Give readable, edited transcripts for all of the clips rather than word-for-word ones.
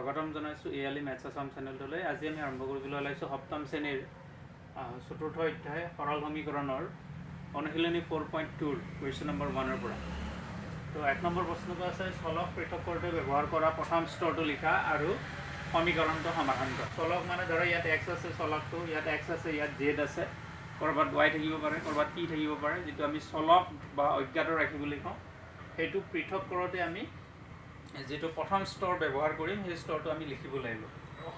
স্বাগতম জনাইছোঁ এয়ালি মেথছ আছাম চেনেলটোলৈ। আজি আমি আৰম্ভ কৰিবলৈ ওলাইছোঁ সপ্তম শ্ৰেণীৰ চতুৰ্থ অধ্যায় সৰল সমীকৰণৰ অনুশীলনী 4.2 কুৱেশ্যন নম্বৰ 1 পৰা। তো 1 নম্বৰ প্ৰশ্নটো আছে চলক পৃথক কৰোঁতে ব্যৱহাৰ কৰা প্ৰথম স্তৰটো লিখা আৰু সমীকৰণটো সমাধান কৰা। চলক মানে ধৰা ইয়াত x আছে, চলকটো ইয়াত x আছে, ইয়াত z আছে, ক'ৰবাত y থাকিব পাৰে, ক'ৰবাত t থাকিব পাৰে। যিটো আমি চলক বা অজ্ঞাত ৰাশি বুলি কওঁ, সেইটো পৃথক কৰোঁতে আমি যেটো প্ৰথম স্তৰ ব্যৱহাৰ কৰিম সেই স্তৰটো আমি লিখিব লাগিব।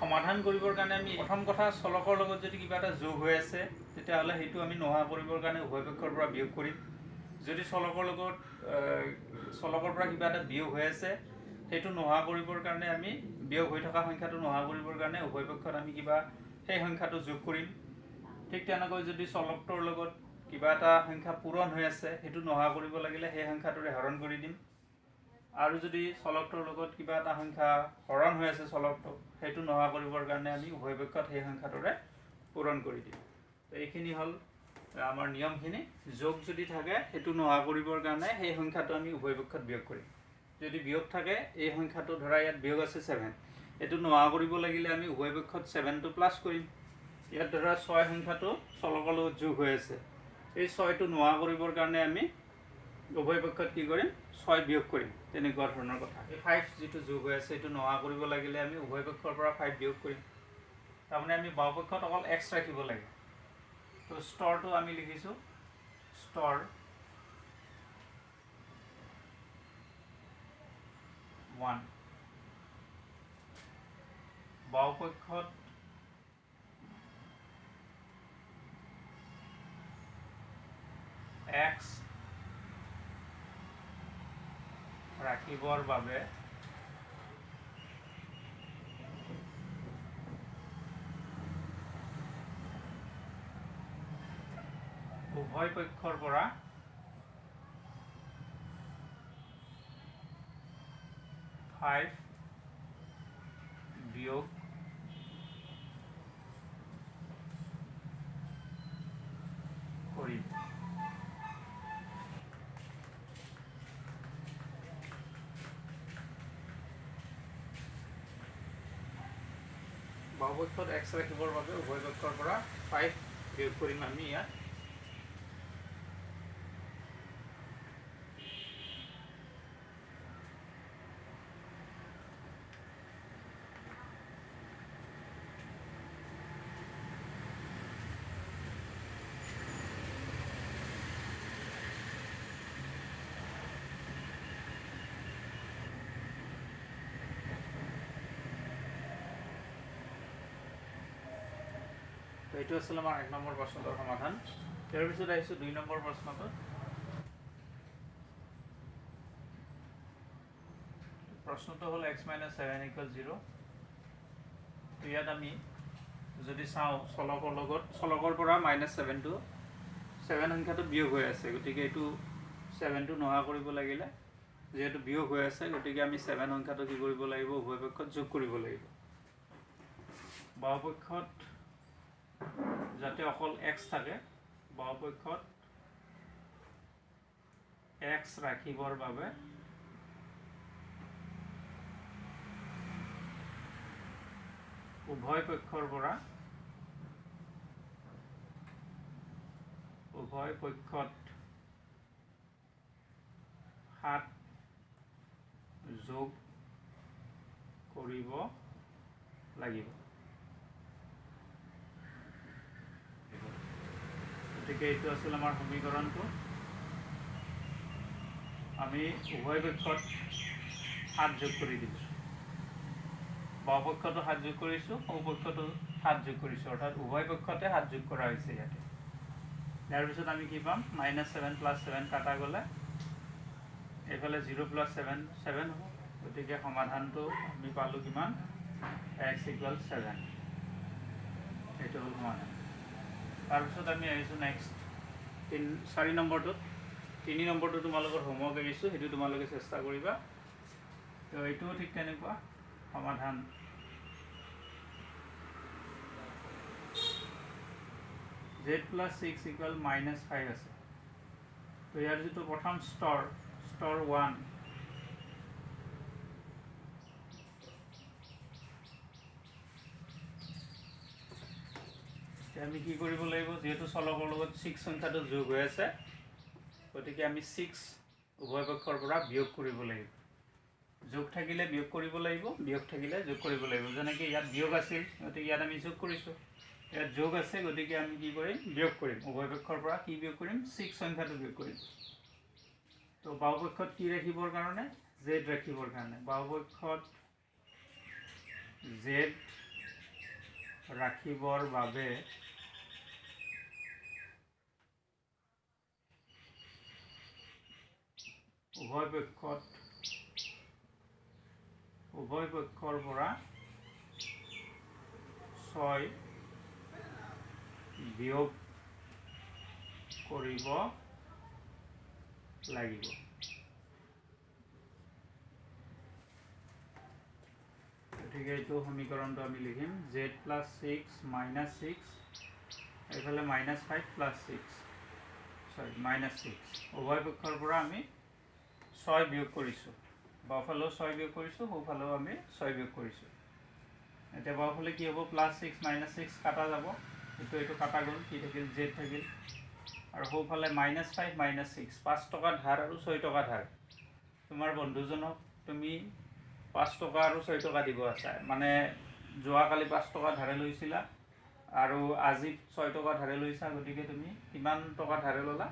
সমাধান কৰিবৰ কাৰণে আমি প্ৰথম কথা চলকৰ লগত যদি কিবা এটা যোগ হৈ আছে তেতিয়াহ'লে সেইটো আমি নোহোৱা কৰিবৰ কাৰণে উভয় পক্ষৰ পৰা বিয়োগ কৰিম। যদি চলকৰ লগত চলকৰ পৰা কিবা এটা বিয়োগ হৈ আছে সেইটো নোহোৱা কৰিবৰ কাৰণে আমি বিয়োগ হৈ থকা সংখ্যাটো নোহোৱা কৰিবৰ কাৰণে উভয় পক্ষত আমি কিবা সেই সংখ্যাটো যোগ কৰিম। ঠিক তেনেকৈ যদি চলকটোৰ লগত কিবা এটা সংখ্যা পূৰণ হৈ আছে সেইটো নোহোৱা কৰিব লাগিলে সেই সংখ্যাটোৰে হৰণ কৰি দিম। আৰু যদি চলকটোৰ লগত কিবা এটা সংখ্যা হৰণ হৈ আছে চলকটোক সেইটো নোহোৱা কৰিবৰ কাৰণে আমি উভয় পক্ষত সেই সংখ্যাটোৰে পূৰণ কৰি দিম। তো এইখিনি হ'ল আমাৰ নিয়মখিনি। যোগ যদি থাকে সেইটো নোহোৱা কৰিবৰ কাৰণে সেই সংখ্যাটো আমি উভয় পক্ষত বিয়োগ কৰিম। যদি বিয়োগ থাকে এই সংখ্যাটো ধৰা ইয়াত বিয়োগ আছে 7, এইটো নোহোৱা কৰিব লাগিলে আমি উভয় পক্ষত 7টো প্লাছ কৰিম। ইয়াত ধৰা 6 সংখ্যাটো চলকৰ লগত যোগ হৈ আছে, এই 6টো নোহোৱা কৰিবৰ কাৰণে আমি উভয় পক্ষত কি কৰিম 6 বিয়োগ কৰিম। তেনেকুৱা ধৰণৰ কথা। এই 5 যিটো যোগ হৈ আছে এইটো নোহোৱা কৰিব লাগিলে আমি উভয় পক্ষৰ পৰা 5 বিয়োগ কৰিম। তাৰমানে আমি বাওঁ পক্ষত অকল x ৰাখিব লাগে। তো স্তৰটো আমি লিখিছোঁ স্তৰ 1, বাওঁ পক্ষত x ৰাখিবৰ বাবে উভয় পক্ষৰ পৰা 5 বিয়োগ কৰিম। বাওঁ পক্ষত x ৰাখিবৰ বাবে উভয় পক্ষৰ পৰা 5 বিয়োগ কৰিম আমি ইয়াত। তো এইটো আছিল আমাৰ 1 নম্বৰ প্ৰশ্নটোৰ সমাধান। ইয়াৰ পিছত আহিছোঁ 2 নম্বৰ প্ৰশ্নটো। প্ৰশ্নটো হ'ল x - 7 = 0। তো ইয়াত আমি যদি চাওঁ চলকৰ লগত চলকৰ পৰা -7টো 7 সংখ্যাটো বিয়োগ হৈ আছে, গতিকে এইটো 7টো নোহোৱা কৰিব লাগিলে যিহেতু বিয়োগ হৈ আছে গতিকে আমি 7 সংখ্যাটো কি কৰিব লাগিব উভয় পক্ষত যোগ কৰিব লাগিব। বাওঁ পক্ষত যাতে অকল x থাকে, বাওঁ পক্ষত x ৰাখিবৰ বাবে উভয় পক্ষত 7 যোগ কৰিব লাগিব। গতিকে এইটো আছিল আমাৰ সমীকৰণটো। আমি উভয় পক্ষত 7 যোগ কৰি দিছোঁ। বাওঁ পক্ষতো 7 যোগ কৰিছোঁ, সোঁ পক্ষতো 7 যোগ কৰিছোঁ, অৰ্থাৎ উভয় পক্ষতে 7 যোগ কৰা হৈছে ইয়াতে। ইয়াৰ পিছত আমি কি পাম -7 + 7 কাটা গ'লে এইফালে 0 + 7 7 হ'ব। গতিকে সমাধানটো আমি পালোঁ কিমান x = 7। এইটো হ'ল সমাধান। তাৰপিছত আমি আহিছোঁ নেক্সট 4 নম্বৰটোত। 3 নম্বৰটো তোমালোকৰ হোমৱৰ্ক এৰিছোঁ, সেইটো তোমালোকে চেষ্টা কৰিবা। তো এইটোও ঠিক তেনেকুৱা সমাধান। z + 6 = -5 আছে। তো ইয়াৰ যিটো প্ৰথম স্তৰ 1 আমি কি কৰিব লাগিব যেহেতু চলকৰ লগত 6 সংখ্যাটো যোগ হৈ আছে গতিকে আমি 6 উভয় পক্ষৰ পৰা বিয়োগ কৰিব লাগিব যোগ থাকিলে বিয়োগ কৰিব লাগিব বিয়োগ থাকিলে যোগ কৰিব লাগিব যেনেকৈ ইয়াত বিয়োগ আছিল গতিকে ইয়াত আমি যোগ কৰিছোঁ ইয়াত যোগ আছে গতিকে আমি কি কৰিম বিয়োগ কৰিম উভয় পক্ষৰ পৰা কি বিয়োগ কৰিম 6 সংখ্যাটো বিয়োগ কৰিম তো বাহুপক্ষত কি ৰাখিবৰ কাৰণে z ৰাখিবৰ কাৰণে বাহুপক্ষত z ৰাখিবৰ বাবে উভয় পক্ষৰ পৰা 6 বিয়োগ কৰিব লাগিব গতিকে এইটো সমীকৰণটো আমি লিখিম z + 6 - 6 এইফালে -5 + 6 সৰি -6 উভয় পক্ষৰ পৰা আমি 6 বিয়োগ কৰিছোঁ বাওঁফালেও 6 বিয়োগ কৰিছোঁ সোঁফালেও আমি 6 বিয়োগ কৰিছোঁ এতিয়া বাওঁফালে কি হ'ব +6 - 6 কাটা যাব এইটো কাটা গ'ল কি থাকিল z থাকিল আৰু সোঁফালে -5 - 6 5 টকা ধাৰ আৰু 6 টকা ধাৰ তোমাৰ বন্ধুজনক তুমি 5 টকা আৰু 6 টকা দিব আছে মানে যোৱাকালি 5 টকা ধাৰে লৈছিলা আৰু আজি 6 টকা ধাৰে লৈছা গতিকে তুমি কিমান টকা ধাৰে ল'লা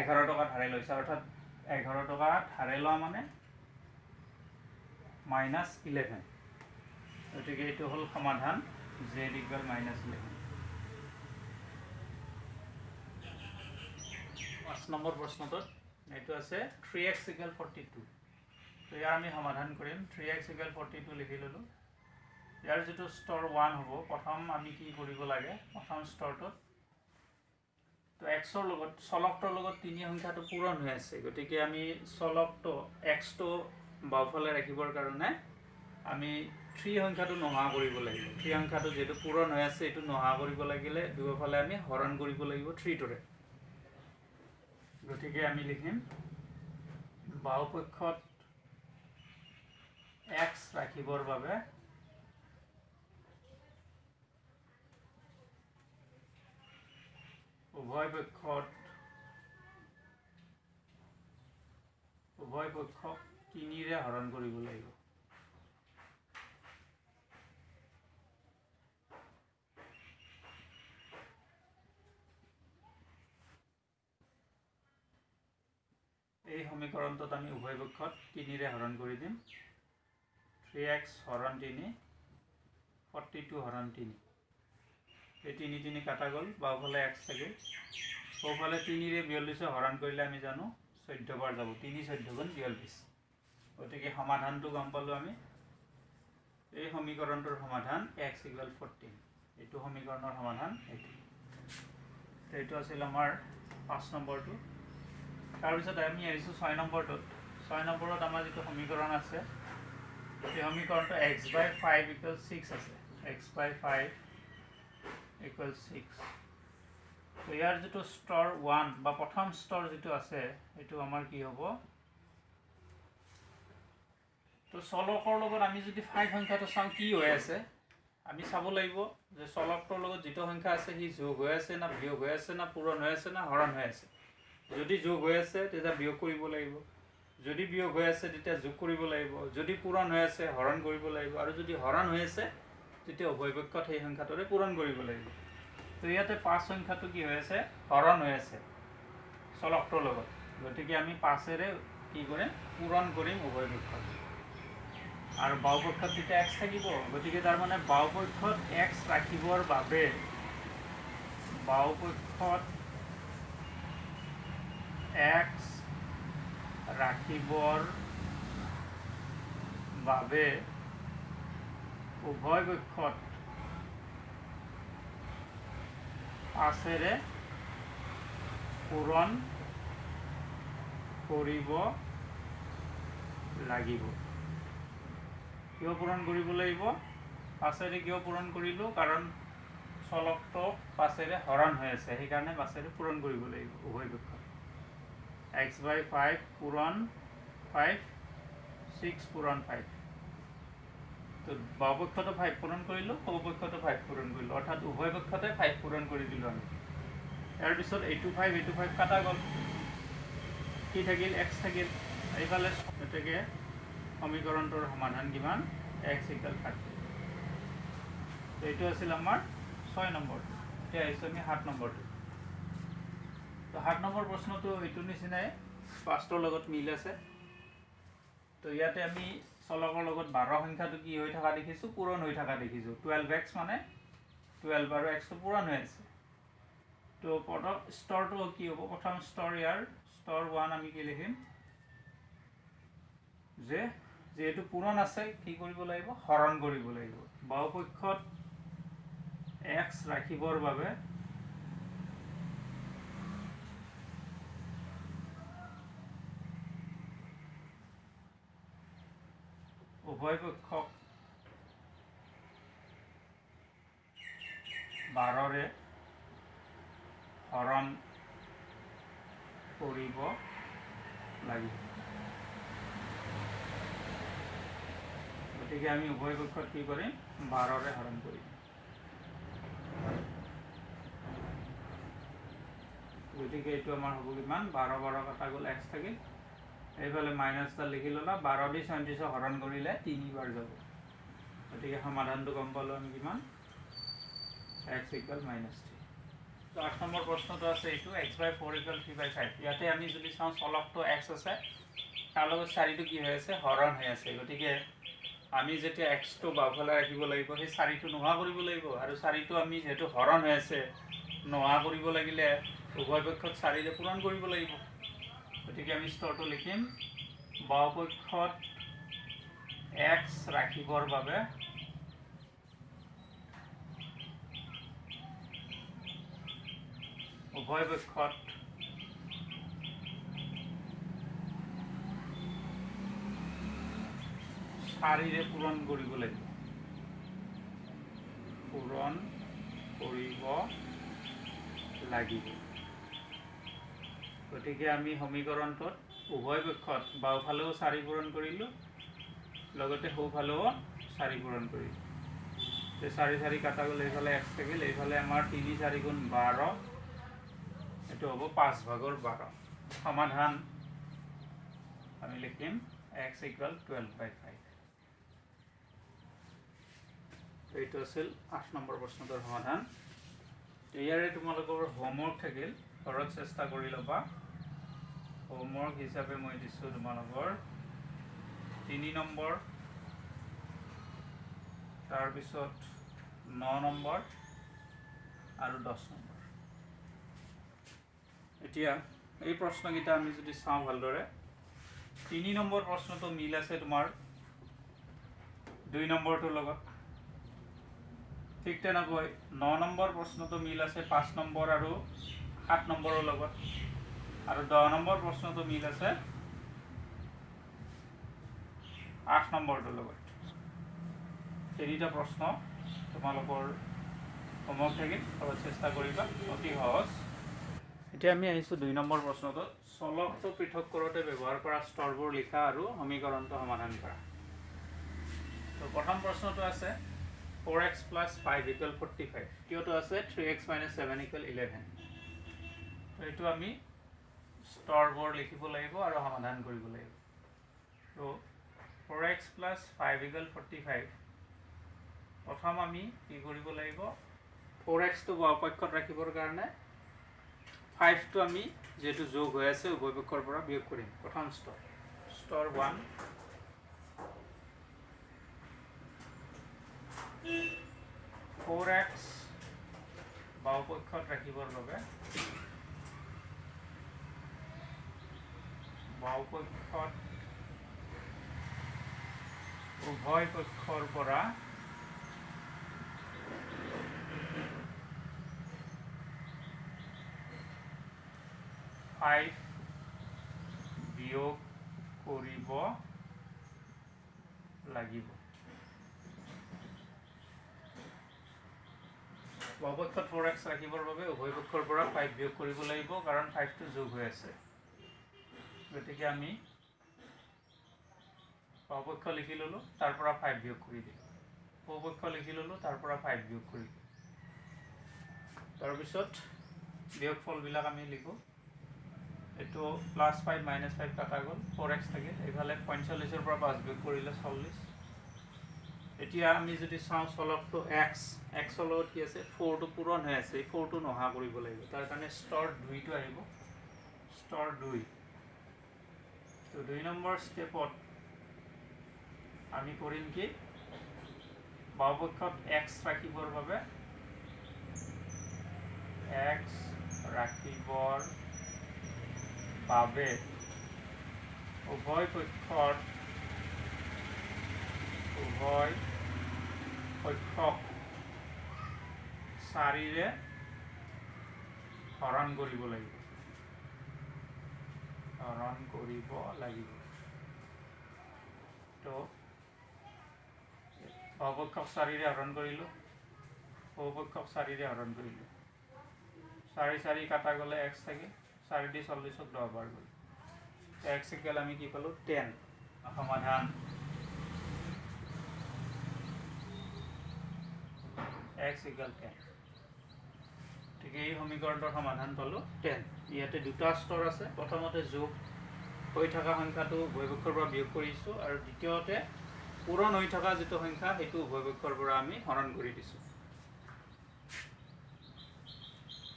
11 টকা ধাৰে লৈছা অৰ্থাৎ 11 টকা ধাৰে লোৱা মানে -11 গতিকে এইটো হ'ল সমাধান z = -11 5 নম্বৰ প্ৰশ্নটোত এইটো আছে 3x = 42 তো ইয়াৰ আমি সমাধান কৰিম 3x = 42 লিখি ল'লোঁ ইয়াৰ যেটো স্তৰ 1 হ'ব প্ৰথম আমি কি কৰিব লাগে প্ৰথম স্তৰটোত তো xৰ লগত চলকটোৰ লগত 3 সংখ্যাটো পূৰণ হৈ আছে গতিকে আমি চলকটো x টো বাওঁফালে ৰাখিবৰ কাৰণে আমি 3 সংখ্যাটো নোহোৱা কৰিব লাগিব 3 সংখ্যাটো যেটো পূৰণ হৈ আছে এটো নোহোৱা কৰিব লাগিলে দুয়োফালে আমি হৰণ কৰিব লাগিব 3 টোৰে গতিকে আমি লিখিম বাওঁপক্ষত x ৰাখিবৰ বাবে উভয় পক্ষক 3 ৰে হৰণ কৰিব লাগিব এই সমীকৰণটোত আমি উভয় পক্ষত 3 ৰে হৰণ কৰি দিম 3x হৰণ 3 42 হৰণ 3 এই 3 3 কাটা গ'ল বাওঁফালে x থাকিল সোঁফালে 3 ৰে 42 হৰণ কৰিলে আমি জানো 14 বাৰ যাব 3 14 গুণ 42 গতিকে সমাধানটো গম পালো আমি এই সমীকৰণটোৰ সমাধান x = 14 এইটো সমীকৰণৰ সমাধান এইটো আছিল আমাৰ 5 নম্বৰটো তাৰপিছত আমি আহিছোঁ 6 নম্বৰটোত 6 নম্বৰত আমাৰ যেটো সমীকৰণ আছে এই সমীকৰণটো x/5 = 6 আছে x/5 = 6 তো ইয়াৰ যেটো স্তৰ 1 বা প্ৰথম স্তৰ যেটো আছে এটো আমাৰ কি হ'ব তো চলকৰ লগত আমি যদি 5 সংখ্যাটো চাওঁ কি হৈ আছে আমি চাব লাগিব যে চলকটোৰ লগত যেটো সংখ্যা আছে হি যোগ হৈ আছে না বিয়োগ হৈ আছে না পূৰণ হৈ আছে না হৰণ হৈ আছে যদি যোগ হৈ আছে তেতিয়া বিয়োগ কৰিব লাগিব যদি বিয়োগ হৈ আছে তেতিয়া যোগ কৰিব লাগিব যদি পূৰণ হৈ আছে হৰণ কৰিব লাগিব আৰু যদি হৰণ হৈ আছে তেতিয়া উভয় পক্ষত সেই সংখ্যাটোৰে পূৰণ কৰিব লাগিব তো ইয়াতে 5 সংখ্যাটো কি হৈ আছে হৰণ হৈ আছে চলকটোৰ লগত গতিকে আমি 5 ৰে কি কৰিম পূৰণ কৰিম উভয় পক্ষত আৰু বাওঁপক্ষত যেতিয়া x থাকিব গতিকে তাৰ মানে বাওঁপক্ষত x ৰাখিবৰ বাবে বাওঁপক্ষত x ৰাখিবৰ বাবে উভয় পক্ষত 5 ৰে পূৰণ কৰিব লাগিব কিয় পূৰণ কৰিব লাগিব 5 ৰে কিয় পূৰণ কৰিলো কাৰণ চলকটো 5 ৰে হৰণ হৈ আছে সেই কাৰণে 5 ৰে পূৰণ কৰিব লাগিব উভয় পক্ষত x/5 পূৰণ 5 6 পূৰণ 5 তো তো বাওপক্ষতো 5 পূৰণ কৰিলোঁ, সৌপক্ষতো 5 পূৰণ কৰিলোঁ, অৰ্থাৎ উভয় পক্ষতে 5 পূৰণ কৰি দিলোঁ আমি। ইয়াৰ পিছত এইটো 5 কাটা গ'ল, কি থাকিল x থাকিল। এইফালে গতিকে সমীকৰণটোৰ সমাধান কিমান x = 30। এইটো আছিল আমাৰ 6 নম্বৰটো। এতিয়া আহিছোঁ আমি 7 নম্বৰটো। তো 7 নম্বৰ প্ৰশ্নটো এইটো নিচিনাই, ফাৰ্ষ্টৰ লগত মিল আছে। তো ইয়াতে আমি চলকৰ লগত 12 সংখ্যাটো কি হৈ থকা দেখিছোঁ, পূৰণ হৈ থকা দেখিছোঁ। 12x মানে 12 আৰু x টো পূৰণ হৈ আছে। তো প্ৰথম স্তৰটো কি হ'ব, প্ৰথম স্তৰ ইয়াৰ স্তৰ 1 আমি কি লিখিম, যে যেহেতু পূৰণ আছে কি কৰিব লাগিব, হৰণ কৰিব লাগিব। বাওপক্ষত x ৰাখিবৰ বাবে উভয় পক্ষক 12ৰে হৰণ কৰিব লাগিব। গতিকে আমি উভয় পক্ষত কি কৰিম, 12ৰে হৰণ কৰিম। গতিকে এইটো আমাৰ হ'ব কিমান, 12 কাটা গ'ল, x থাকিল। এইফালে মাইনাছডাল লিখি ল'লা, 12 দি 37 হৰণ কৰিলে 3 বাৰ যাব। গতিকে সমাধানটো গম পালোঁ আমি কিমান, x = -3। তো 8 নম্বৰ প্ৰশ্নটো আছে এইটো, x/4 = 3/5। ইয়াতে আমি যদি চাওঁ চলকটো x আছে, তাৰ লগত 4টো কি হৈ আছে, হৰণ হৈ আছে। গতিকে আমি যেতিয়া xটো বাওঁফালে ৰাখিব লাগিব, সেই 4টো নোহোৱা কৰিব লাগিব। আৰু 4টো আমি যিহেতু হৰণ হৈ আছে, নোহোৱা কৰিব লাগিলে উভয় পক্ষত 4ৰে পূৰণ কৰিব লাগিব। গতিকে আমি স্তৰটো লিখিম, বাওঁপক্ষত x ৰাখিবৰ বাবে উভয় পক্ষত 4ৰে পূৰণ কৰিব লাগিব। পূৰণ কৰিব লাগিব। গতিকে আমি সমীকৰণটোত উভয় পক্ষত বাওঁফালেও 4 পূৰণ কৰিলোঁ, লগতে সোঁফালেও 4 পূৰণ কৰিলোঁ। 4 কাটা গ'ল, এইফালে x থাকিল। এইফালে আমাৰ 3 × 4 = 12, এইটো হ'ব 5/12। সমাধান আমি লিখিম x = 12/5। এইটো আছিল 8 নম্বৰ প্ৰশ্নটোৰ সমাধান। ইয়াৰে তোমালোকৰ হোমৱৰ্ক থাকিল, ঘৰত চেষ্টা কৰি ল'বা। হোমৱৰ্ক হিচাপে মই দিছোঁ তোমালোকৰ 3 নম্বৰ, তাৰপিছত 9 নম্বৰ আৰু 10 নম্বৰ। এতিয়া এই প্ৰশ্নকেইটা আমি যদি চাওঁ ভালদৰে, 3 নম্বৰ প্ৰশ্নটো মিল আছে তোমাৰ 2 নম্বৰটোৰ লগত। ঠিক তেনেকৈ 9 নম্বৰ প্ৰশ্নটো মিল আছে 5 নম্বৰ আৰু 7 নম্বৰৰ লগত। আৰু 10 নম্বৰ প্ৰশ্নটো মিল আছে 8 নম্বৰটোৰ লগত। 3টা প্ৰশ্ন তোমালোকৰ হোমৱৰ্ক থাকিল, অলপ চেষ্টা কৰিবা, অতি সহজ। এতিয়া আমি আহিছোঁ 2 নম্বৰ প্ৰশ্নটোত, চলকটো পৃথক কৰোঁতে ব্যৱহাৰ কৰা স্তৰবোৰ লিখা আৰু সমীকৰণটো সমাধান কৰা। তো প্ৰথম প্ৰশ্নটো আছে 4x + 5 = 45। দ্বিতীয়টো আছে 3x - 7 = 11। তো এইটো আমি স্তৰবোৰ লিখিব লাগিব আৰু সমাধান কৰিব লাগিব। তো 4x + 5 = 45। প্ৰথম আমি কি কৰিব লাগিব, 4xটো বাওঁপক্ষত ৰাখিবৰ কাৰণে 5টো আমি যেহেতু যোগ হৈ আছে উভয় পক্ষৰ পৰা বিয়োগ কৰিম। প্ৰথম স্তৰ 1, 4x বাওঁপক্ষত ৰাখিবৰ বাবে বাওঁপক্ষত উভয় পক্ষৰ পৰা বিয়োগ কৰিব লাগিব। বাওঁপক্ষত 4x ৰাখিবৰ বাবে উভয় পক্ষৰ পৰা 5 বিয়োগ কৰিব লাগিব, কাৰণ 5টো যোগ হৈ আছে। গতিকে আমি বাওঁপক্ষ লিখি ল'লোঁ, তাৰ পৰা 5 বিয়োগ কৰি দিলোঁ। সৌপক্ষ লিখি ল'লোঁ, তাৰ পৰা 5 বিয়োগ কৰিলোঁ। তাৰপিছত বিয়োগফলবিলাক আমি লিখোঁ। এইটো +5 -5 কাটা গ'ল, 4x থাকিল। এইফালে 45-ৰ পৰা 5 বিয়োগ কৰিলে 40। এতিয়া আমি যদি চাওঁ চলকটো x ৰ লগত কি আছে, 4টো পূৰণ হৈ আছে, এই 4টো নোহোৱা কৰিব লাগিব। তাৰ কাৰণে স্তৰ 2টো আহিব, স্তৰ 2। তো 2 নম্বৰ ষ্টেপত আমি কৰিম কি, বাওঁপক্ষত x ৰাখিবৰ বাবে উভয় পক্ষক 4ৰে হৰণ কৰিব লাগিব। তো বাওঁপক্ষক 4ৰে হৰণ কৰিলোঁ, সৌপক্ষক 4ৰে হৰণ কৰিলোঁ। 4 কাটা গ'লে x থাকিল, 4 দি 40ক 10 বাৰ গ'ল। x ইকুৱেল আমি কি পালোঁ, 10। সমাধান x ইকুৱেল 10। ঠিক এই সমীকৰণটোৰ সমাধান পালোঁ 10। ইয়াতে দুটা স্তৰ আছে। প্ৰথমতে যোগ হৈ থকা সংখ্যাটো উভয়পক্ষৰ পৰা বিয়োগ কৰিছোঁ, আৰু দ্বিতীয়তে পূৰণ হৈ থকা যিটো সংখ্যা সেইটো উভয়পক্ষৰ পৰা আমি হৰণ কৰি দিছোঁ।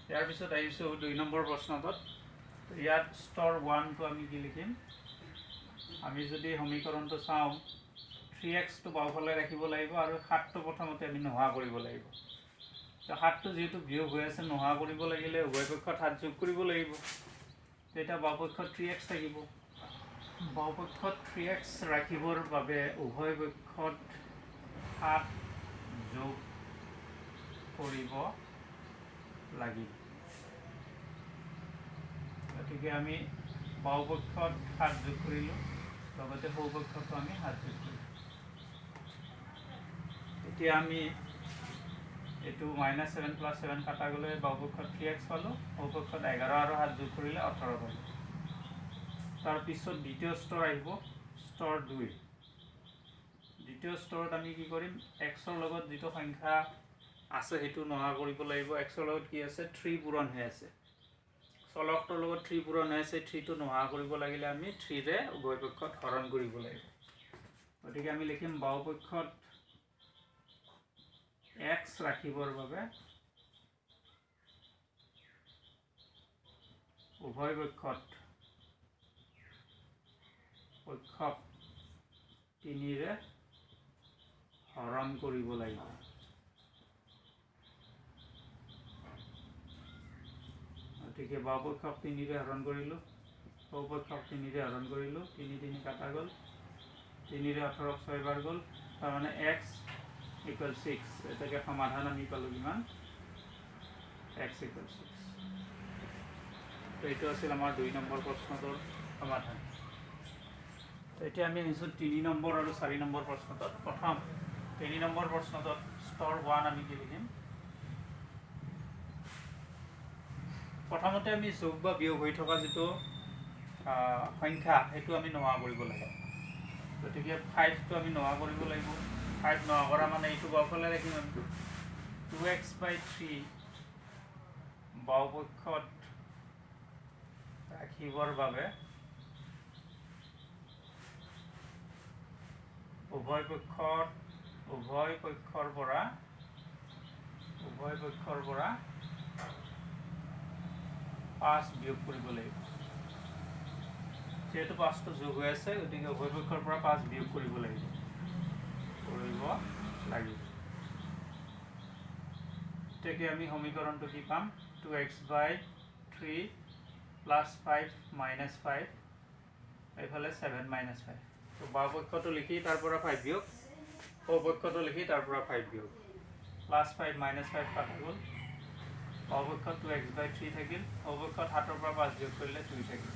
ইয়াৰ পিছত আহিছোঁ 2 নম্বৰ প্ৰশ্নটোত। ইয়াত স্তৰ 1টো আমি কি লিখিম, আমি যদি সমীকৰণটো চাওঁ 3xটো বাওঁফালে ৰাখিব লাগিব, আৰু 7টো প্ৰথমতে আমি নোহোৱা কৰিব লাগিব। তো 7টো যিহেতু বিয়োগ হৈ আছে, নোহোৱা কৰিব লাগিলে উভয়পক্ষত 7 যোগ কৰিব লাগিব। তেতিয়া বাওঁপক্ষত 3x থাকিব। বাওঁপক্ষত 3x ৰাখিবৰ বাবে উভয়পক্ষত 7 যোগ কৰিব লাগিব। গতিকে আমি বাওঁপক্ষত 7 যোগ কৰিলোঁ, লগতে সৌপক্ষতো আমি 7 যোগ কৰিলোঁ। এতিয়া আমি এইটো -7 + 7 কাটা গ'লে বাওঁপক্ষত 3x পালোঁ, সৌপক্ষত 11 আৰু 7 যোগ কৰিলে 18 পালোঁ। তাৰপিছত দ্বিতীয় স্তৰ আহিব, স্তৰ 2। দ্বিতীয় স্তৰত আমি কি কৰিম, x ৰ লগত যিটো সংখ্যা আছে সেইটো নোহোৱা কৰিব লাগিব। x ৰ লগত কি আছে, 3 পূৰণ হৈ আছে। চলকটোৰ লগত 3 পূৰণ হৈ আছে, 3টো নোহোৱা কৰিব লাগিলে আমি 3ৰে উভয়পক্ষত হৰণ কৰিব লাগিব। গতিকে আমি লিখিম বাওঁপক্ষত x ৰাখিবৰ বাবে উভয়পক্ষত 3ৰে হৰণ কৰিব লাগিব। গতিকে বাওঁপক্ষক 3ৰে হৰণ কৰিলোঁ, সৌপক্ষক 3ৰে হৰণ কৰিলোঁ, 3 কাটা গ'ল, 3ৰে 18ক 6 বাৰ গ'ল, তাৰমানে x ইকুৱেল 6। এটাকে সমাধান আমি পালোঁ কিমান, x ইকুৱেল 6। তো এইটো আছিল আমাৰ 2 নম্বৰ প্ৰশ্নটোৰ সমাধান। এতিয়া আমি আহিছোঁ 3 নম্বৰ আৰু 4 নম্বৰ প্ৰশ্নটোত। প্ৰথম 3 নম্বৰ প্ৰশ্নটোত স্তৰ 1 আমি কি লিখিম, প্ৰথমতে আমি যোগ বা বিয়োগ হৈ থকা যিটো সংখ্যা সেইটো আমি নোহোৱা কৰিব লাগে। গতিকে 5টো আমি নোহোৱা কৰিব লাগিব। 5 নোহোৱা কৰা মানে এইটো বাওঁফালে ৰাখিম আমি। 2x/3 বাওঁপক্ষত ৰাখিবৰ বাবে উভয়পক্ষৰ পৰা 5 বিয়োগ কৰিব লাগিব। যিহেতু 5টো যোগ হৈ আছে, গতিকে উভয়পক্ষৰ পৰা 5 বিয়োগ কৰিব লাগিব। তেতিয়া আমি সমীকৰণটো কি পাম, 2x/3 + 5 - 5, এইফালে 7 - 5। তো বাওঁপক্ষটো লিখি তাৰ পৰা 5 বিয়োগ, সৌপক্ষটো লিখি তাৰ পৰা 5 বিয়োগ। +5 - 5 কাটা গ'ল, বাওঁপক্ষত 2x/3 থাকিল, সৌপক্ষত 7ৰ পৰা 5 বিয়োগ কৰিলে 2 থাকিল।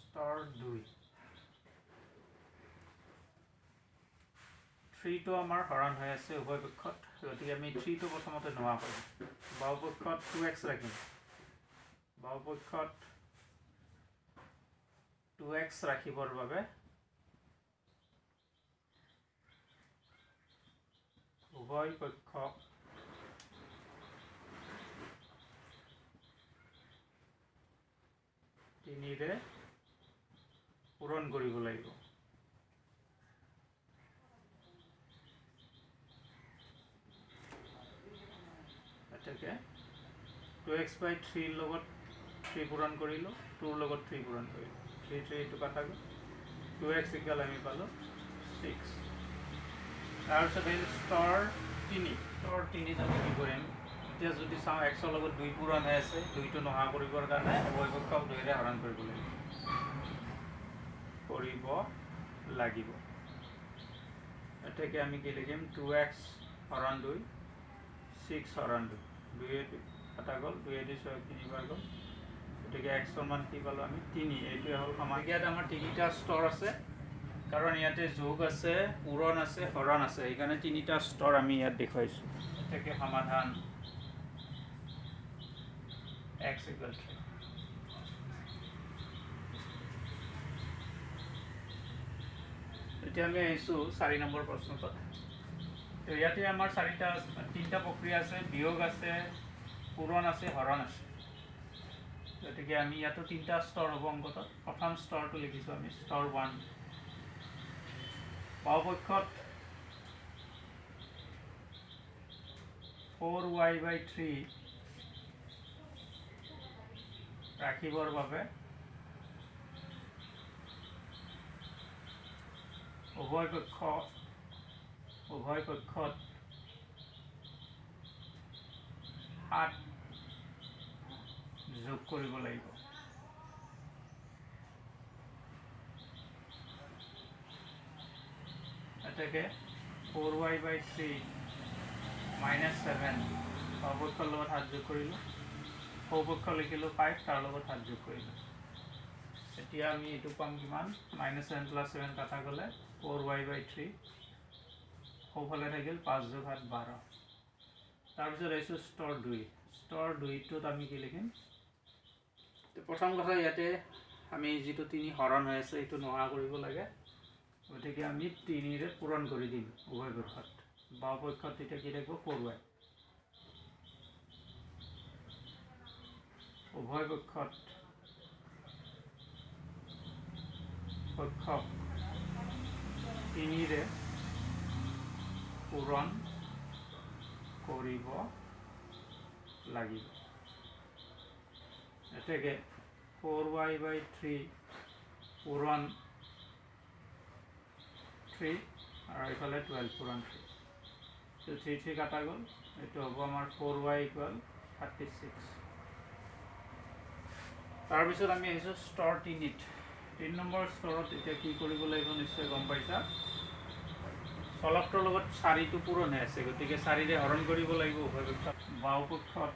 স্তৰ 2। 3টো আমাৰ হৰণ হৈ আছে উভয়পক্ষত, গতিকে আমি 3টো প্ৰথমতে নোহোৱা কৰিম। বাওঁপক্ষত 2x ৰাখিম। বাওঁপক্ষত 2x ৰাখিবৰ বাবে উভয় পক্ষক তিনিৰে পূৰণ কৰিব লাগিব। এটাকে 2x/3 লগত 3 পূৰণ কৰিলোঁ, 2 লগত 3 পূৰণ কৰিলোঁ, 3 3 এইটো কাটা গ'ল, 2x ইকুৱেল আমি পালোঁ 6। তাৰপিছত এই স্তৰ 3 আমি কি কৰিম, এতিয়া যদি চাওঁ xৰ লগত 2 পূৰণ হৈ আছে, 2টো নোহোৱা কৰিবৰ কাৰণে উভয় পক্ষক 2ৰে হৰণ কৰিব লাগিব। এটাকে আমি কি লিখিম, 2x হৰণ 2, 6 হৰণ 2, 2 কাটা গ'ল, 2 দি 6 তিনিবাৰ গ'ল, গতিকে xৰ মান কি পালোঁ আমি 3। এইটোৱে হ'ল সমান। ইয়াত আমাৰ তিনিটা স্তৰ আছে, কাৰণ ইয়াতে যোগ আছে, পূৰণ আছে, হৰণ আছে, সেইকাৰণে তিনিটা স্তৰ আমি ইয়াত দেখুৱাইছোঁ। এটাকে সমাধান x = 3। এতিয়া আমি আহিছোঁ 4 নম্বৰ প্ৰশ্নটোত। তো ইয়াতে আমাৰ তিনিটা প্ৰক্ৰিয়া আছে, বিয়োগ আছে, পূৰণ আছে, হৰণ আছে। গতিকে আমি ইয়াতো তিনিটা স্তৰ হ'ব অংকটোত। প্ৰথম স্তৰটো লিখিছোঁ আমি স্তৰ 1। বাওঁপক্ষত 4y/3 ৰাখিবৰ বাবে উভয় পক্ষত 7 যোগ কৰিব লাগিব। এটাকে 4y/3 - 7 বাওঁপক্ষৰ লগত 7 যোগ কৰিলোঁ, সোঁপক্ষ লিখিলোঁ 5, তাৰ লগত 7 যোগ কৰিলোঁ। এতিয়া আমি এইটো পাম কিমান, -7 + 7 কাটা গ'লে 4y/3, সোঁফালে থাকিল 5 + 7 12। তাৰপিছত আহিছোঁ স্তৰ 2। স্তৰ 2টোত আমি কি লিখিম, প্ৰথম কথা ইয়াতে আমি যিটো 3 হৰণ হৈ আছে এইটো নোহোৱা কৰিব লাগে, গতিকে আমি 3ৰে পূৰণ কৰি দিম উভয় পক্ষত। বাওঁপক্ষত তেতিয়া কি থাকিব, 4y। উভয় পক্ষক 3ৰে পূৰণ কৰিব লাগিব। এটাকে 4y/3 পূৰণ 3 আৰু এইফালে 12 পূৰণ 3, তো 3 3 কাটা গ'ল, এইটো হ'ব আমাৰ 4y = 36। তাৰপিছত আমি আহিছোঁ স্তৰ 3ত। 3 নম্বৰ স্তৰত এতিয়া কি কৰিব লাগিব নিশ্চয় গম পাইছা, চলকটোৰ লগত 4টো পূৰণ হৈ আছে, গতিকে 4ৰে হৰণ কৰিব লাগিব উভয় পক্ষত। বাওঁপক্ষত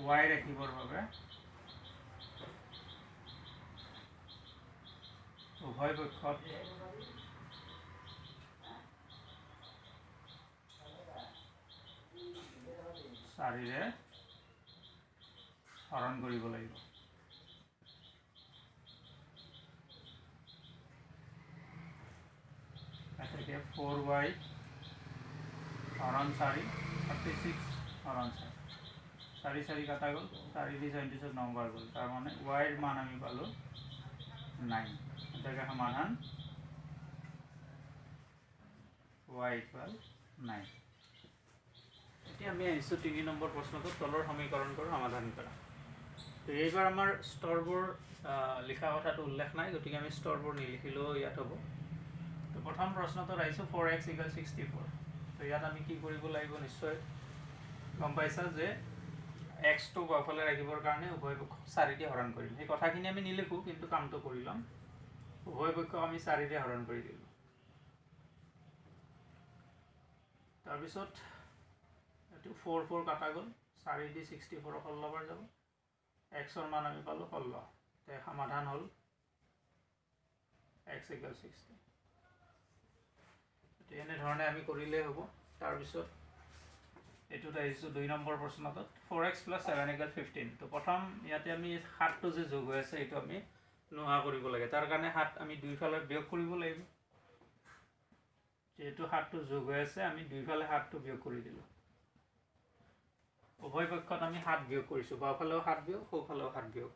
y ৰাখিবৰ বাবে উভয় পক্ষত 4ৰে হৰণ কৰিব লাগিব। এটাকে 4y হৰণ 4, 36 হৰণ 4, 4 4 কাটা গ'ল, 4 দি 37 9 বাৰ গ'ল, তাৰ মানে y ৰ মান আমি পালোঁ 9। এটাকে সমাধান y = 9। এতিয়া আমি আহিছোঁ 3 নম্বৰ প্ৰশ্নটোত, তলৰ সমীকৰণবোৰ সমাধান কৰা। তো এইবাৰ আমাৰ স্তৰবোৰ লিখা কথাটো উল্লেখ নাই, গতিকে আমি স্তৰবোৰ নিলিখিলেও ইয়াত হ'ব। তো প্ৰথম প্ৰশ্নটোত আহিছোঁ 4x = 64। তো ইয়াত আমি কি কৰিব লাগিব নিশ্চয় গম পাইছা যে xটো বাওঁফালে ৰাখিবৰ কাৰণে উভয় পক্ষক 4 দিয়ে হৰণ কৰিম। সেই কথাখিনি আমি নিলিখোঁ, কিন্তু কামটো কৰি ল'ম। উভয় পক্ষক আমি 4ৰে হৰণ কৰি দিলোঁ। তাৰপিছত এইটো 4 4 কাটা গ'ল, 4 দি 64 16 বাৰ যাব, xৰ মান আমি পালোঁ 16। তে সমাধান হ'ল x = 60। এনেধৰণে আমি কৰিলেই হ'ব। তাৰপিছত এইটোত আহিছোঁ 2 নম্বৰ প্ৰশ্নটোত, 4x + 7 = 15। তো প্ৰথম ইয়াতে আমি 7টো যে যোগ হৈ আছে এইটো আমি নোহোৱা কৰিব লাগে। তাৰ কাৰণে 7 আমি দুইফালে বিয়োগ কৰিব লাগিব। যেহেতু 7টো যোগ হৈ আছে আমি দুইফালে 7টো বিয়োগ কৰি দিলোঁ উভয় পক্ষত আমি 7 বিয়োগ কৰিছোঁ বাওঁফালেও 7 বিয়োগ সোঁফালেও 7 বিয়োগ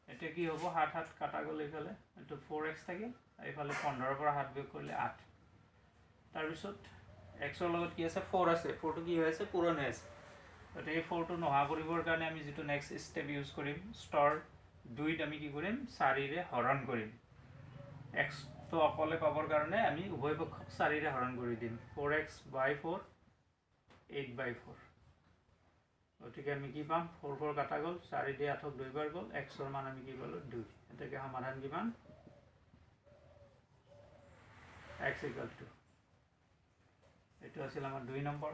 এতিয়া কি হ'ব 7 7 কাটা গ'ল এইফালে এইটো 4x থাকিল এইফালে 15 পৰা 7 বিয়োগ কৰিলে 8 তাৰপিছত x ৰ লগত কি আছে 4 আছে 4টো কি হৈ আছে পূৰণ হৈ আছে গতিকে এই 4টো নোহোৱা কৰিবৰ কাৰণে আমি যেটো নেক্সট ষ্টেপ ইউজ কৰিম স্তৰ 2ত আমি কি কৰিম 4 ৰে হৰণ কৰিম x তো অকলে পাবৰ কাৰণে আমি উভয় পক্ষক 4 ৰে হৰণ কৰি দিম 4x by 4 8/4 গতিকে আমি কি পাম 4 4 কাটা গ'ল 4 দিয়ে 8ক 2 বাৰ গ'ল x ৰ মান আমি কি পালো 2 এটাকে সমাধান কিমান x = 2 এটো আছিল আমাৰ 2 নম্বৰ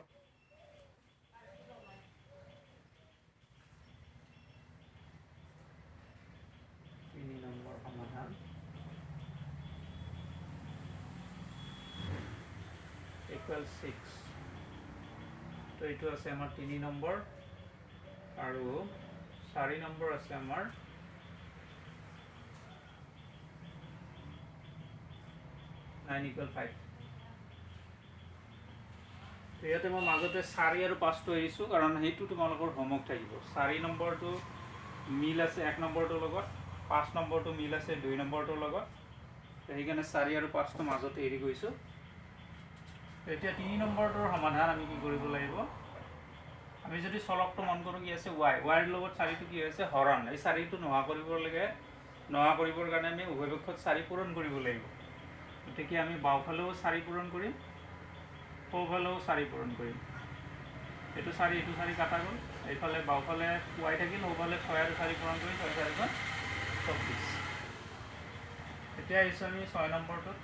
3 নম্বৰ সমাধান equals 6 তো এটো আছে আমাৰ 3 নম্বৰ আৰু 4 নম্বৰ আছে আমাৰ 9 = 5 তো ইয়াতে মই মাজতে 4 আৰু 5 টো এৰিছো কাৰণ হেতু তোমালোকৰ হোমৱৰ্ক থাকিব 4 নম্বৰটো মিল আছে 1 নম্বৰটোৰ লগত 5 নম্বৰটো মিল আছে 2 নম্বৰটোৰ লগত সেইকাৰণে 4 আৰু 5 টো মাজতে এৰি গৈছো এতিয়া 3 নম্বৰটোৰ সমাধান আমি কি কৰিব লাগিব আমি যদি চলকটো মন কৰো কি আছে y ৰ লগত 4 টো কি হৈছে হৰণ এই 4 টো নোহোৱা কৰিবৰ কাৰণে আমি উভয় পক্ষত 4 পূৰণ কৰিব লাগিব গতিকে আমি বাওঁফালেও 4 পূৰণ কৰিম সোঁফালেও 4 পূৰণ কৰিম এটো 4 কাটা গ'ল এইফালে বাওঁফালে y থাকিল সোঁফালে 6 আৰু 4 পূৰণ কৰি 6 4 24 এতিয়া আহিছো আমি 6 নম্বৰটোত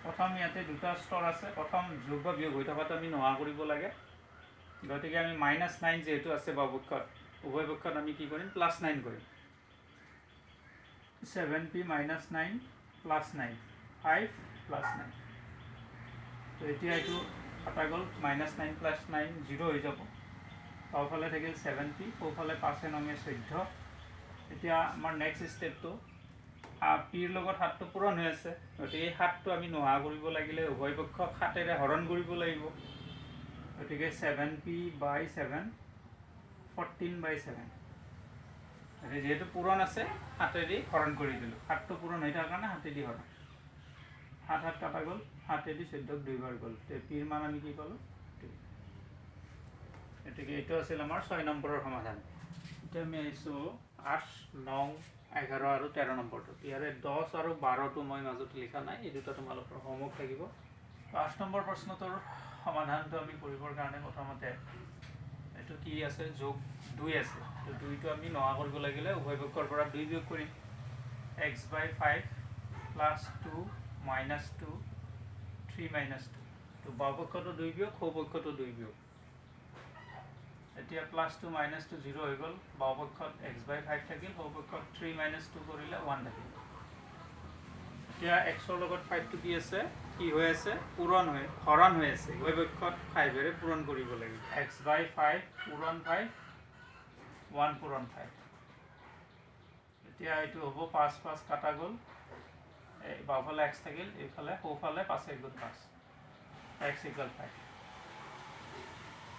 প্ৰথম ইয়াতে দুটা স্তৰ আছে প্ৰথম যোগ বা বিয়োগ হৈ থকাটো আমি নোহোৱা কৰিব লাগে গতিকে আমি -9 যেহেতু আছে বাওঁপক্ষত উভয় পক্ষত আমি কি কৰিম +9 কৰিম 7p - 9 +9 5 +9 তো এতিয়া এটো কাটা গ'ল -9 + 9 0 হৈ যাব বাওঁফালে থাকিল 7p সোঁফালে 5 এ 9 14 এতিয়া আমাৰ নেক্সট ষ্টেপটো p ৰ লগত 7 টো পূৰণ হৈ আছে গতিকে এই 7 টো আমি নোহোৱা কৰিব লাগিলে উভয় পক্ষক 7 ৰে হৰণ কৰিব লাগিব গতিকে 7p by 7 14/7 এনে যেহেতু পূৰণ আছে 7 ৰে হৰণ কৰি দিলো 7 টো পূৰণ হৈ থাকাৰ কাৰণে 7 ৰে হৰণ 7 7 কাটা গ'ল 7 ৰে 14ক 2 বাৰ গ'ল তে p ৰ মান আমি কি পালো এটাকে এটো আছিল আমাৰ 6 নম্বৰৰ সমাধান এতিয়া আমি আইছো 8 9 11 আৰু 13 নম্বৰটো ইয়াৰে 10 আৰু 12 টো মই মাজত লিখা নাই এই দুটা তোমালোকৰ হোমৱৰ্ক থাকিব 8 নম্বৰ প্ৰশ্নটোৰ সমাধানটো আমি কৰিবৰ কাৰণে প্ৰথমতে এটো কি আছে যোগ 2 আছে তো 2 টো আমি নোহোৱা কৰিব লাগিলে উভয় পক্ষৰ পৰা 2 বিয়োগ কৰিম x/5 + 2 - 2 3 - 2 তো বাওঁপক্ষতো 2 বিয়োগ সোঁপক্ষতো 2 বিয়োগ এতিয়া +2 - 2 0 হৈ গ'ল বাওঁপক্ষত x/5 থাকিল সোঁপক্ষত 3 - 2 কৰিলে 1 থাকিল এতিয়া x ৰ লগত 5 টো কি আছে কি হৈ আছে পূৰণ হৈ হৰণ হৈ আছে উভয় পক্ষত 5 ৰে পূৰণ কৰিব লাগিব x/5 পূৰণ 5 1 পূৰণ 5 এতিয়া এটো হ'ব 5 5 কাটা গ'ল এই বাওঁফালে x থাকিল এইফালে সোঁফালে 5 * 5 x = 5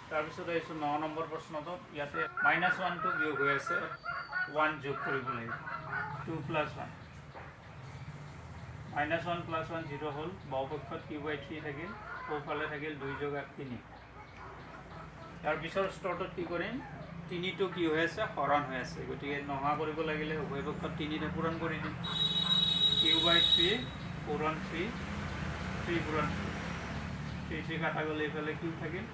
তাৰপিছত এইটো 9 নম্বৰ প্ৰশ্নটো ইয়াতে -1 টো বিয়োগ হৈ আছে 1 যোগ কৰিব লাগিব 2 + 1 -1 + 1 0 হ'ল বাওঁপক্ষত q/3 থাকিল সোঁফালে থাকিল 2 + 1 3 তাৰ পিছৰ স্তৰটোত কি কৰিম 3 টো কি হৈ আছে হৰণ হৈ আছে গতিকে নোহোৱা কৰিব লাগিলে উভয় পক্ষত 3 ৰে পূৰণ কৰি দিম q/3 পূৰণ 3 3 পূৰণ 3 3 কাটা গ'ল এইফালে q থাকিল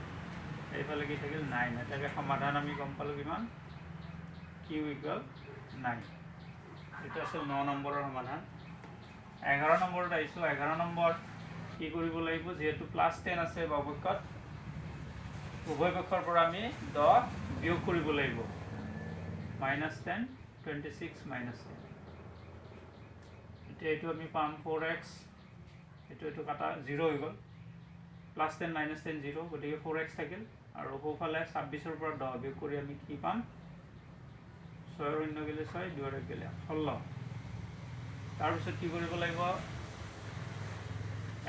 এইফালে কি থাকিল 9 এটাকে সমাধান আমি গম পালো কিমান q = 9 এটা আছিল 9 নম্বৰৰ সমাধান 11 নম্বৰত আইছো 11 নম্বৰ কি কৰিব লাগিব যেহেতু +10 আছে বাওঁপক্ষত উভয় পক্ষৰ পৰা আমি 10 বিয়োগ কৰিব লাগিব -10 26 - 10 এতিয়া এটো আমি পাম 4x এটো কাটা 0 হৈ গ'ল +10 - 10 0 গতিকে 4x থাকিল আৰু সোঁফালে 26 ৰ পৰা 10 বিয়োগ কৰি আমি কি পাম 6 ৰ শূন্য গেলে 6 2 ৰ গেলে 16 তাৰ পিছত কি কৰিব লাগিব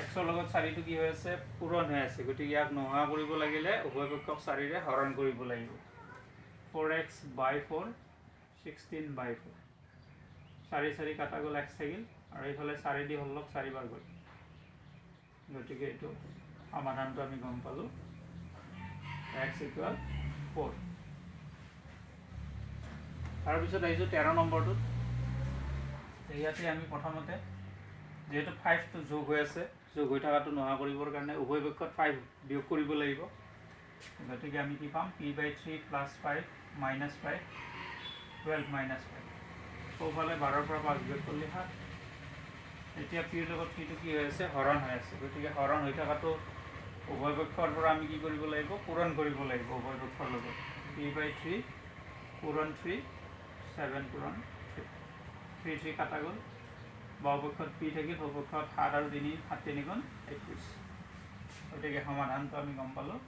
এক্সৰ লগত 4টো কি হৈ আছে পূৰণ হৈ আছে গতিকে ইয়াক নোহোৱা কৰিব লাগিলে উভয় পক্ষক 4ৰে হৰণ কৰিব লাগিব 4x by 4 16/4 4 4 কাটা গ'ল x থাকিল আৰু এইফালে 4 দি হলক 4 বাৰ গ'ল গতিকে এইটো সমাধানটো আমি গম পালোঁ x = 4 তাৰপিছত আহিছোঁ 13 নম্বৰটোত ইয়াতে আমি প্ৰথমতে যেহেতু 5 টো যোগ হৈ আছে যোগ হৈ থকাটো নোহোৱা কৰিবৰ কাৰণে উভয় পক্ষত 5 বিয়োগ কৰিব লাগিব গতিকে আমি কি পাম p/3 + 5 - 5 12 - 5 সোঁফালে 12 পৰা 5 বিয়োগ কৰিলে 7 এতিয়া p ৰ লগত p টো কি হৈ আছে হৰণ হৈ আছে গতিকে হৰণ হৈ থকাটো উভয় পক্ষৰ পৰা আমি কি কৰিব লাগিব পূৰণ কৰিব লাগিব উভয় পক্ষৰ লগত p/3 পূৰণ 3 7 পূৰণ 3 3 কাটা গ'ল বাওপক্ষত p থাকিল সোঁপক্ষত 7 আৰু 3 7 3 গুণ 21 গতিকে সমাধানটো আমি গম পালোঁ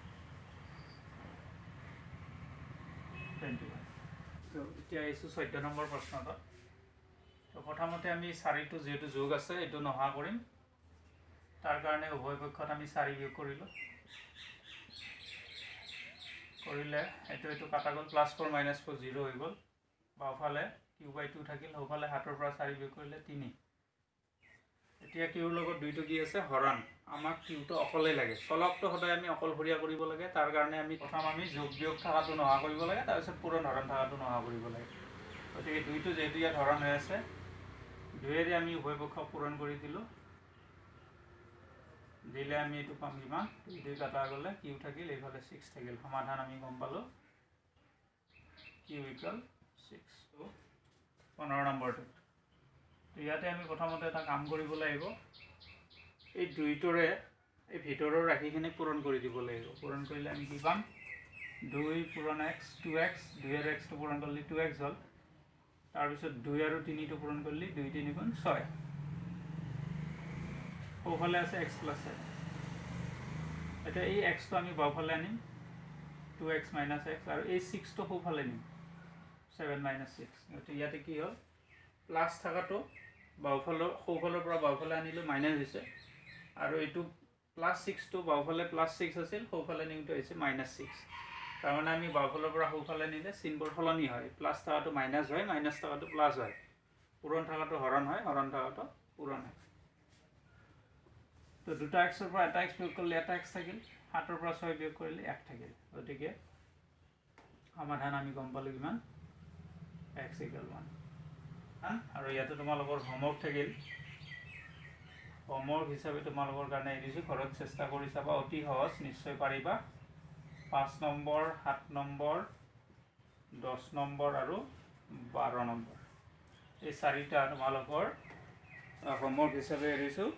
21 তো এতিয়া আহিছোঁ 14 নম্বৰ প্ৰশ্নটো তো প্ৰথমতে আমি 4টো যেহেতু যোগ আছে এইটো নোহোৱা কৰিম তাৰ কাৰণে উভয় পক্ষত আমি 4 বিয়োগ কৰিলোঁ কৰিলে এইটো কাটা গ'ল +4 - 4 0 হৈ গ'ল বাওঁফালে q/2 থাকিল সোঁফালে 7 পৰা 4 বিয়োগ কৰিলে 3 এতিয়া কিউৰ লগত 2টো কি আছে হৰণ আমাক কিউটো অকলে লাগে চলকটো সদায় আমি অকলশৰীয়া কৰিব লাগে তাৰ কাৰণে আমি প্ৰথম আমি যোগ বিয়োগ থকাটো নোহোৱা কৰিব লাগে তাৰপিছত পূৰণ হৰণ থকাটো নোহোৱা কৰিব লাগে গতিকে 2টো যেহেতু ইয়াত হৰণ হৈ আছে 2ৰে আমি উভয় পক্ষক পূৰণ কৰি দিলোঁ দিলে আমি এইটো পাম কিমান 2 কাটা গ'লে কিউ থাকিল এইফালে 6 থাকিল সমাধান আমি গম পালোঁ কিউ = 6 15 নম্বৰটো তো ইয়াতে আমি প্ৰথমতে এটা কাম কৰিব লাগিব এই 2টোৰে এই ভিতৰৰ ৰাশিখিনি পূৰণ কৰি দিব লাগিব পূৰণ কৰিলে আমি কি পাম 2 পূৰণ x 2x 2 ৰ x টো পূৰণ কৰিলে 2x হ'ল তাৰপিছত 2 আৰু 3 টো পূৰণ কৰিলে 2 3 গুণ 6 সোঁফালে আছে x + 7 এতিয়া এই x টো আমি বাওঁফালে আনিম 2x - x আৰু এই 6 টো সোঁফালে নিম 7 - 6 গতিকে ইয়াতে কি হ'ল প্লাছ থকাটো বাওঁফালৰ সোঁফালৰ পৰা বাওঁফালে আনিলোঁ মাইনাছ হৈছে আৰু এইটো +6 টো বাওঁফালে +6 আছিল সোঁফালে নিওঁতে হৈছে -6 তাৰমানে আমি বাওঁফালৰ পৰা সোঁফালে নিলে চিনবোৰ সলনি হয় প্লাছ থকাটো মাইনাছ হয় মাইনাছ থকাটো প্লাছ হয় পূৰণ থকাটো হৰণ হয় হৰণ থকাটো পূৰণ হয় তো 2টা xৰ পৰা এটা x বিয়োগ কৰিলে এটা x থাকিল 7ৰ পৰা 6 বিয়োগ কৰিলে 1 থাকিল গতিকে সমাধান আমি গম পালোঁ কিমান x = 1 আৰু ইয়াতে তোমালোকৰ হোমৱৰ্ক থাকিল হোমৱৰ্ক হিচাপে তোমালোকৰ কাৰণে এৰিছোঁ ঘৰত চেষ্টা কৰি চাবা অতি সহজ নিশ্চয় পাৰিবা 5 নম্বৰ 7 নম্বৰ 10 নম্বৰ আৰু 12 নম্বৰ এই 4টা তোমালোকৰ হোমৱৰ্ক হিচাপে এৰিছোঁ